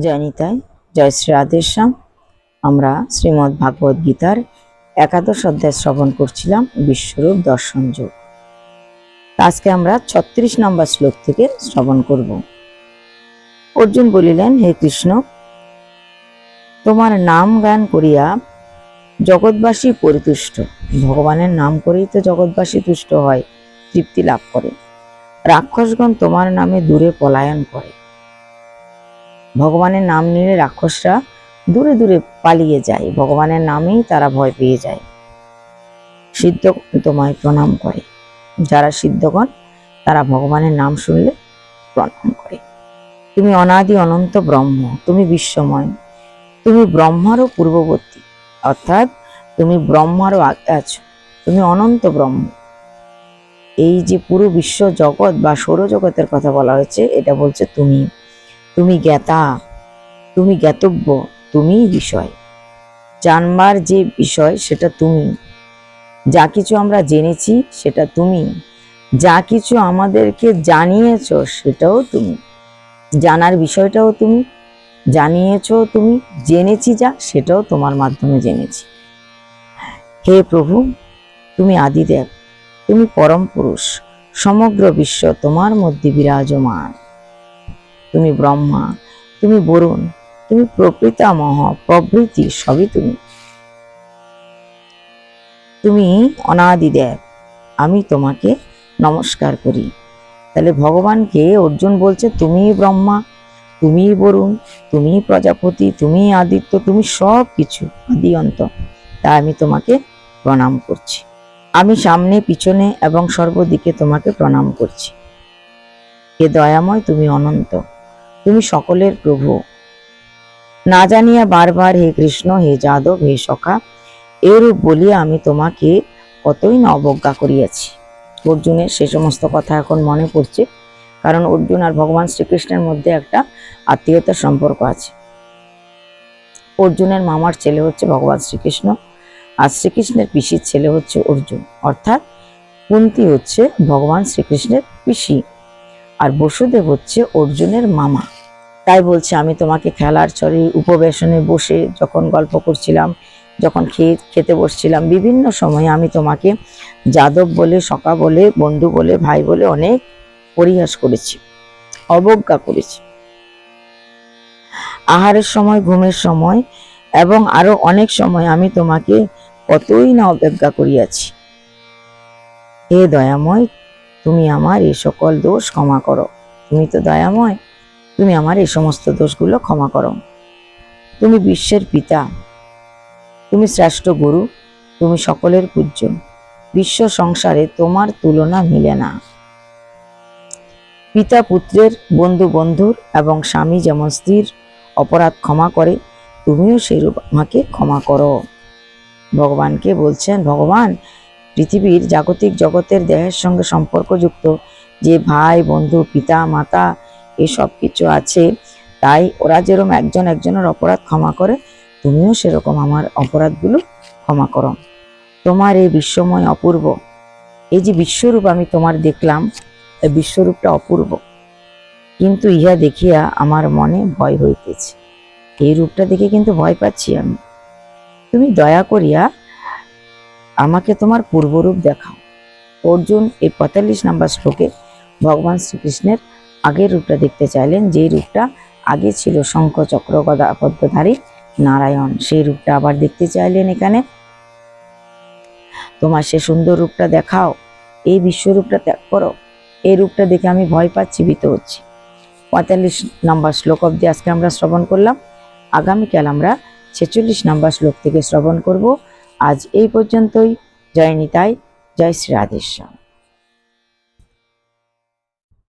জয় নিতাই, জয় শ্রী রাধেশ্যাম। আমরা শ্রীমদ্ ভাগবত গীতার একাদশ অধ্যায় শ্রবণ করছিলাম, বিশ্বরূপ দর্শন যোগ। আজকে আমরা 36 নম্বর শ্লোক থেকে শ্রবণ করব। অর্জুন বলিলেন, হে কৃষ্ণ, তোমার নাম গান করিয়া জগৎবাসী পরিতুষ্ট। ভগবানের নাম করেই তো জগৎবাসী তুষ্ট হয়, তৃপ্তি লাভ করে। রাক্ষসগণ তোমার নামে দূরে পলায়ন করে। ভগবানের নাম নিলে রাক্ষসরা দূরে দূরে পালিয়ে যায়, ভগবানের নামেই তারা ভয় পেয়ে যায়। সিদ্ধগণ তোমায় প্রণাম করে। যারা সিদ্ধগণ তারা ভগবানের নাম শুনলে প্রণাম করে। তুমি অনাদি অনন্ত ব্রহ্ম, তুমি বিশ্বময়, তুমি ব্রহ্মারও পূর্ববর্তী, অর্থাৎ তুমি ব্রহ্মারও আগে আছো, তুমি অনন্ত ব্রহ্ম। এই যে পুরো বিশ্ব জগৎ বা সৌরজগতের কথা বলা হয়েছে, এটা বলছে তুমি। তুমি জ্ঞাতা, তুমি জ্ঞাতব্য, তুমি বিষয়। জানবার যে বিষয় সেটা তুমি। যা কিছু আমরা জেনেছি সেটা তুমি। যা কিছু আমাদেরকে জানিয়েছ সেটাও তুমি। জানার বিষয়টাও তুমি, জানিয়েছ তুমি, জেনেছি যা সেটাও তোমার মাধ্যমে জেনেছি। হে প্রভু, তুমি আদিদেব, তুমি পরম পুরুষ, সমগ্র বিশ্ব তোমার মধ্যে বিরাজমান। তুমি ব্রহ্মা, তুমি বরুণ, তুমি প্রপিতামহ প্রভৃতি, সবই তুমি। তুমি অনাদিদেব, আমি তোমাকে নমস্কার করি। তাহলে ভগবানকে অর্জুন বলছে, তুমি ব্রহ্মা, তুমি বরুণ, তুমি প্রজাপতি, তুমি আদিত্য, তুমি সব কিছু, আদি অন্ত। তাই আমি তোমাকে প্রণাম করছি। আমি সামনে পিছনে এবং সর্বদিকে তোমাকে প্রণাম করছি। হে দয়াময়, তুমি অনন্ত, তুমি সকলের প্রভু। না জানিয়া বারবার হে কৃষ্ণ, হে যাদব, হে সখা, এরূপ বলিয়া আমি তোমাকে কতই না অবজ্ঞা করিয়াছি। অর্জুনের সে সমস্ত কথা এখন মনে পড়ছে, কারণ অর্জুন আর ভগবান শ্রীকৃষ্ণের মধ্যে একটা আত্মীয়তার সম্পর্ক আছে। অর্জুনের মামার ছেলে হচ্ছে ভগবান শ্রীকৃষ্ণ, আর শ্রীকৃষ্ণের পিসির ছেলে হচ্ছে অর্জুন, অর্থাৎ কুন্তী হচ্ছে ভগবান শ্রীকৃষ্ণের পিসি, আর বসুদেব হচ্ছে অর্জুনের মামা। তাই বলছে, আমি তোমাকে খেলার ছলে উপবেশনে বসে যখন গল্প করছিলাম, যখন খেতে বসছিলাম, বিভিন্ন সময়ে আমি তোমাকে যাদব বলে, সখা বলে, বন্ধু বলে, ভাই বলে অনেক পরিহাস করেছি, অবজ্ঞা করেছি। আহারের সময়, ঘুমের সময় এবং আরো অনেক সময় আমি তোমাকে কতই না অবজ্ঞা করিয়াছি। হে দয়াময়, তুমি আমার এই সকল দোষ ক্ষমা করো। তুমি তো দয়াময়, তুমি আমার এই সমস্ত দোষগুলো ক্ষমা করো। তুমি বিশ্বের পিতা, তুমি শ্রেষ্ঠ গুরু, তুমি সকলের পূজ্য। বিশ্ব সংসারে তোমার তুলনা মিলে না। পিতা পুত্রের, বন্ধু বন্ধুর এবং স্বামী যেমন স্ত্রীর অপরাধ ক্ষমা করে, তুমিও সেইরূপ আমাকে ক্ষমা করো। ভগবানকে বলছেন, ভগবান পৃথিবীর জাগতিক জগতের দেহের সঙ্গে সম্পর্কযুক্ত যে ভাই বন্ধু পিতা মাতা এসব কিছু আছে, তাই ওরা যেরকম একজন একজনের অপরাধ ক্ষমা করে, তুমিও সেরকম আমার অপরাধগুলো ক্ষমা করো। তোমার এই বিশ্বময় অপূর্ব, এই যে বিশ্বরূপ আমি তোমার দেখলাম, এই বিশ্বরূপটা অপূর্ব, কিন্তু ইহা দেখিয়া আমার মনে ভয় হইতেছে। এই রূপটা দেখে কিন্তু ভয় পাচ্ছি আমি। তুমি দয়া করিয়া আমাকে তোমার পূর্বরূপ দেখাও। অর্জুন এই 45 নম্বর শ্লোকে ভগবান শ্রীকৃষ্ণের আগের রূপটা দেখতে চাইলেন, যে রূপটা আগে ছিল শঙ্খ চক্র গদা পদ্মধারী নারায়ণ, সেই রূপটা আবার দেখতে চাইলেন এখানে। তোমার সে সুন্দর রূপটা দেখাও, এই বিশ্বরূপটা ত্যাগ করো। এই রূপটা দেখে আমি ভয় পাচ্ছি, ভীত হচ্ছি। 45 নম্বর শ্লোক অব্দি আজকে আমরা শ্রবণ করলাম। আগামীকাল আমরা 46 নম্বর শ্লোক থেকে শ্রবণ করব। আজ এই পর্যন্তই। জয় নিতাই, জয় শ্রী রাধেশ্যাম।